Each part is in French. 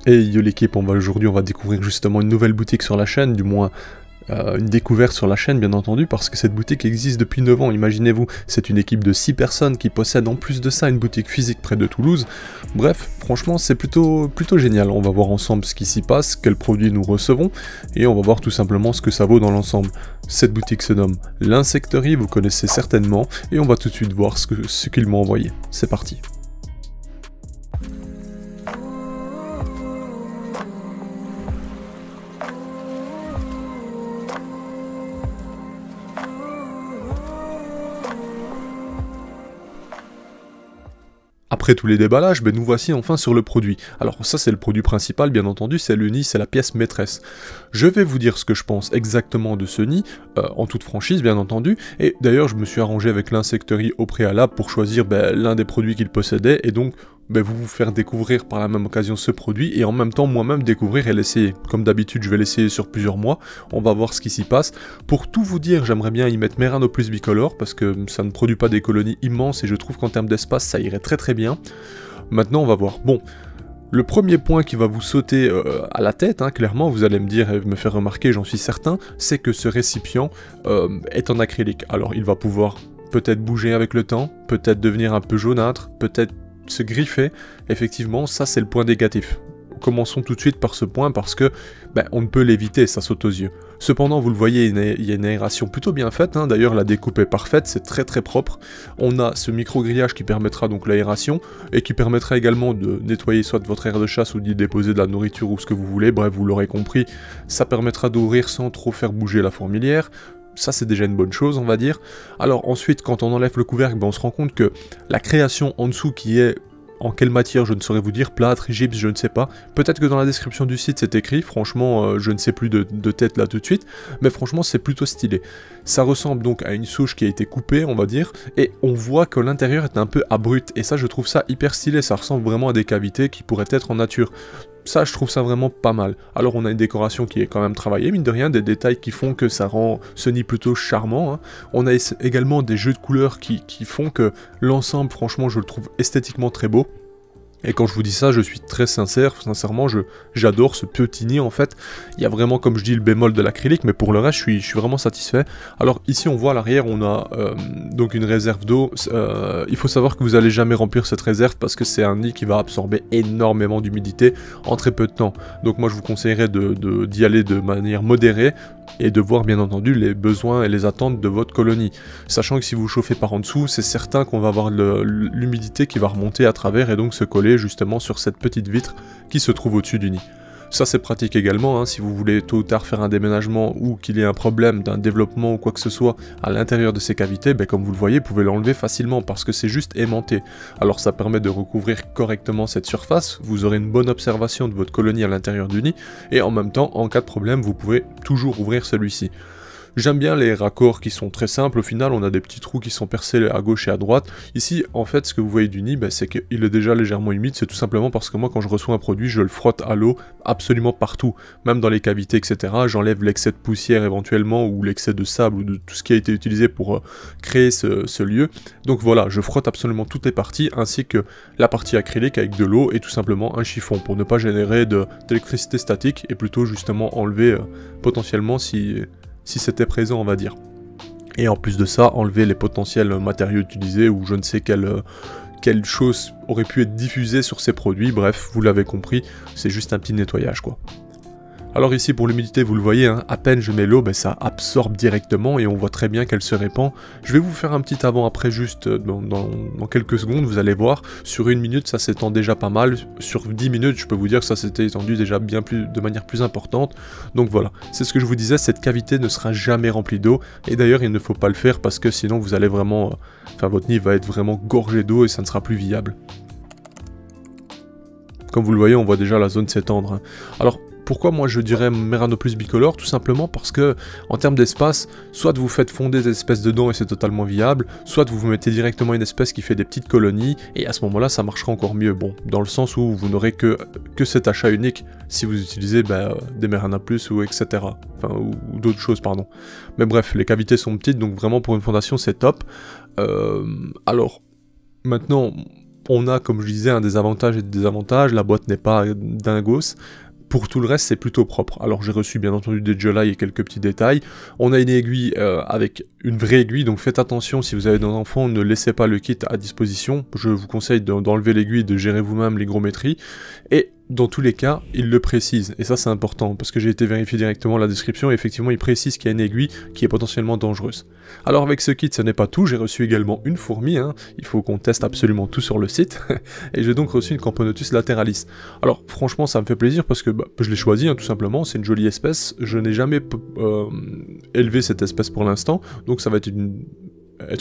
Et yo l'équipe, aujourd'hui on va découvrir justement une nouvelle boutique sur la chaîne, du moins une découverte sur la chaîne bien entendu, parce que cette boutique existe depuis 9 ans, imaginez-vous, c'est une équipe de 6 personnes qui possède en plus de ça une boutique physique près de Toulouse. Bref, franchement c'est plutôt génial, on va voir ensemble ce qui s'y passe, quels produits nous recevons, et on va voir tout simplement ce que ça vaut dans l'ensemble. Cette boutique se nomme l'Insecterie, vous connaissez certainement, et on va tout de suite voir ce qu'ils m'ont envoyé. C'est parti. Après tous les déballages, nous voici enfin sur le produit. Alors ça c'est le produit principal bien entendu, c'est le nid, c'est la pièce maîtresse. Je vais vous dire ce que je pense exactement de ce nid, en toute franchise bien entendu, et d'ailleurs je me suis arrangé avec l'Insecterie au préalable pour choisir l'un des produits qu'ils possédaient, et donc vous faire découvrir par la même occasion ce produit, et en même temps moi-même découvrir et l'essayer. Comme d'habitude je vais l'essayer sur plusieurs mois, on va voir ce qui s'y passe. Pour tout vous dire, j'aimerais bien y mettre Meranopus bicolore, parce que ça ne produit pas des colonies immenses, et je trouve qu'en termes d'espace ça irait très bien. Maintenant on va voir. Bon, le premier point qui va vous sauter à la tête, clairement, vous allez me dire et me faire remarquer, j'en suis certain, c'est que ce récipient est en acrylique. Alors il va pouvoir peut-être bouger avec le temps, peut-être devenir un peu jaunâtre, peut-être se griffer. Effectivement, ça c'est le point négatif. Commençons tout de suite par ce point parce que on ne peut l'éviter, ça saute aux yeux. Cependant, vous le voyez, il y a une aération plutôt bien faite, d'ailleurs la découpe est parfaite, c'est très propre. On a ce micro-grillage qui permettra donc l'aération, et qui permettra également de nettoyer soit votre aire de chasse ou d'y déposer de la nourriture ou ce que vous voulez, bref, vous l'aurez compris, ça permettra d'ouvrir sans trop faire bouger la fourmilière. Ça c'est déjà une bonne chose on va dire. Alors ensuite quand on enlève le couvercle, on se rend compte que la création en dessous qui est en quelle matière je ne saurais vous dire, plâtre, gypse, je ne sais pas. Peut-être que dans la description du site c'est écrit, franchement je ne sais plus de tête là tout de suite, mais franchement c'est plutôt stylé. Ça ressemble donc à une souche qui a été coupée on va dire, et on voit que l'intérieur est un peu abrupt, et ça je trouve ça hyper stylé, ça ressemble vraiment à des cavités qui pourraient être en nature. Ça, je trouve ça vraiment pas mal. Alors, on a une décoration qui est quand même travaillée, mine de rien, des détails qui font que ça rend ce nid plutôt charmant. On a également des jeux de couleurs qui font que l'ensemble, franchement, je le trouve esthétiquement très beau. Et quand je vous dis ça, je suis très sincèrement, j'adore ce petit nid en fait. Il y a vraiment, comme je dis, le bémol de l'acrylique, mais pour le reste, je suis vraiment satisfait. Alors ici, on voit à l'arrière, on a donc une réserve d'eau. Il faut savoir que vous n'allez jamais remplir cette réserve parce que c'est un nid qui va absorber énormément d'humidité en très peu de temps. Donc moi, je vous conseillerais d'y aller de manière modérée et de voir bien entendu les besoins et les attentes de votre colonie. Sachant que si vous chauffez par en dessous, c'est certain qu'on va avoir l'humidité qui va remonter à travers et donc se coller justement sur cette petite vitre qui se trouve au-dessus du nid. Ça c'est pratique également, si vous voulez tôt ou tard faire un déménagement ou qu'il y ait un problème d'un développement ou quoi que ce soit à l'intérieur de ces cavités, comme vous le voyez, vous pouvez l'enlever facilement parce que c'est juste aimanté. Alors ça permet de recouvrir correctement cette surface, vous aurez une bonne observation de votre colonie à l'intérieur du nid, et en même temps, en cas de problème, vous pouvez toujours ouvrir celui-ci. J'aime bien les raccords qui sont très simples, au final on a des petits trous qui sont percés à gauche et à droite. Ici en fait ce que vous voyez du nid, c'est qu'il est déjà légèrement humide, c'est tout simplement parce que moi quand je reçois un produit je le frotte à l'eau absolument partout, même dans les cavités etc. J'enlève l'excès de poussière éventuellement ou l'excès de sable ou de tout ce qui a été utilisé pour créer ce lieu. Donc voilà, je frotte absolument toutes les parties ainsi que la partie acrylique avec de l'eau et tout simplement un chiffon pour ne pas générer d'électricité statique et plutôt justement enlever potentiellement si c'était présent on va dire. Et en plus de ça, enlever les potentiels matériaux utilisés ou je ne sais quelle chose aurait pu être diffusée sur ces produits, bref, vous l'avez compris, c'est juste un petit nettoyage quoi. Alors ici pour l'humidité vous le voyez, à peine je mets l'eau, ça absorbe directement et on voit très bien qu'elle se répand. Je vais vous faire un petit avant-après juste dans quelques secondes, vous allez voir, sur 1 minute ça s'étend déjà pas mal, sur 10 minutes je peux vous dire que ça s'était étendu déjà de manière plus importante. Donc voilà, c'est ce que je vous disais, cette cavité ne sera jamais remplie d'eau, et d'ailleurs il ne faut pas le faire parce que sinon vous allez vraiment, votre nid va être vraiment gorgé d'eau et ça ne sera plus viable. Comme vous le voyez, on voit déjà la zone s'étendre. Alors, pourquoi moi je dirais Meranopus bicolore? Tout simplement parce que, en termes d'espace, soit vous faites fonder des espèces dedans et c'est totalement viable, soit vous mettez directement une espèce qui fait des petites colonies, et à ce moment-là ça marchera encore mieux. Bon, dans le sens où vous n'aurez que cet achat unique si vous utilisez des Meranopus ou etc. Enfin, ou d'autres choses, pardon. Mais bref, les cavités sont petites, donc vraiment pour une fondation c'est top. Alors, maintenant... On a, comme je disais, un des avantages et des désavantages, la boîte n'est pas dingos. Pour tout le reste, c'est plutôt propre. Alors j'ai reçu bien entendu des Jolai et quelques petits détails. On a une aiguille avec une vraie aiguille, donc faites attention si vous avez des enfants, ne laissez pas le kit à disposition. Je vous conseille d'enlever l'aiguille, de gérer vous-même l'hygrométrie. Et dans tous les cas, il le précise, et ça c'est important, parce que j'ai été vérifier directement la description, et effectivement il précise qu'il y a une aiguille qui est potentiellement dangereuse. Alors avec ce kit, ce n'est pas tout, j'ai reçu également une fourmi, hein. Il faut qu'on teste absolument tout sur le site, et j'ai donc reçu une Camponotus lateralis. Alors franchement ça me fait plaisir, parce que je l'ai choisi, hein, tout simplement, c'est une jolie espèce, je n'ai jamais élevé cette espèce pour l'instant, donc ça va être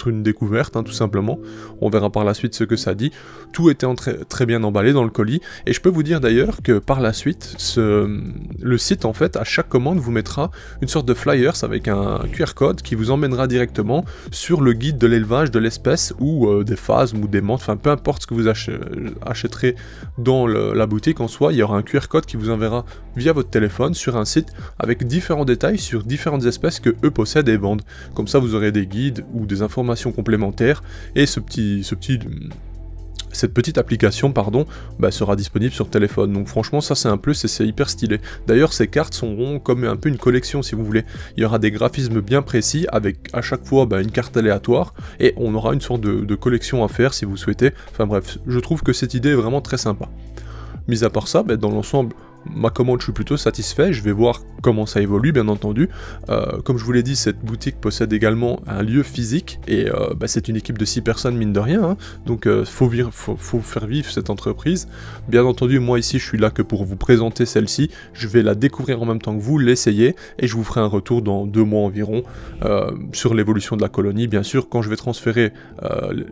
une découverte, hein, tout simplement. On verra par la suite ce que ça dit. Tout était très bien emballé dans le colis, et je peux vous dire d'ailleurs que par la suite, le site, en fait, à chaque commande, vous mettra une sorte de flyers avec un QR code qui vous emmènera directement sur le guide de l'élevage de l'espèce, ou des phasmes, ou des menthes, enfin peu importe ce que vous achèterez dans la boutique en soi, il y aura un QR code qui vous enverra via votre téléphone sur un site avec différents détails sur différentes espèces que eux possèdent et vendent. Comme ça, vous aurez des guides ou des informations complémentaires, et cette petite application sera disponible sur téléphone. Donc franchement ça c'est un plus et c'est hyper stylé. D'ailleurs ces cartes seront comme un peu une collection si vous voulez. Il y aura des graphismes bien précis avec à chaque fois une carte aléatoire, et on aura une sorte de collection à faire si vous souhaitez. Enfin bref, je trouve que cette idée est vraiment très sympa. Mis à part ça, dans l'ensemble, ma commande, je suis plutôt satisfait. Je vais voir comment ça évolue, bien entendu. Comme je vous l'ai dit, cette boutique possède également un lieu physique, et c'est une équipe de 6 personnes, mine de rien, hein. Donc faut faire vivre cette entreprise. Bien entendu, moi ici, je suis là que pour vous présenter celle-ci. Je vais la découvrir en même temps que vous, l'essayer, et je vous ferai un retour dans 2 mois environ sur l'évolution de la colonie. Bien sûr, quand je vais transférer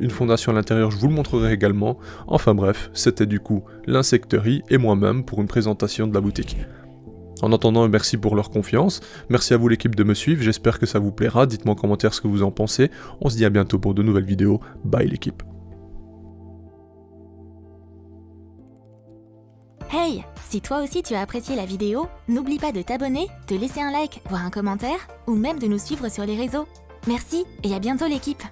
une fondation à l'intérieur, je vous le montrerai également. Enfin bref, c'était du coup l'insecterie et moi-même pour une présentation de la boutique. En attendant, merci pour leur confiance, merci à vous l'équipe de me suivre, j'espère que ça vous plaira, dites-moi en commentaire ce que vous en pensez, on se dit à bientôt pour de nouvelles vidéos, bye l'équipe. Hey, si toi aussi tu as apprécié la vidéo, n'oublie pas de t'abonner, de laisser un like, voire un commentaire, ou même de nous suivre sur les réseaux. Merci et à bientôt l'équipe.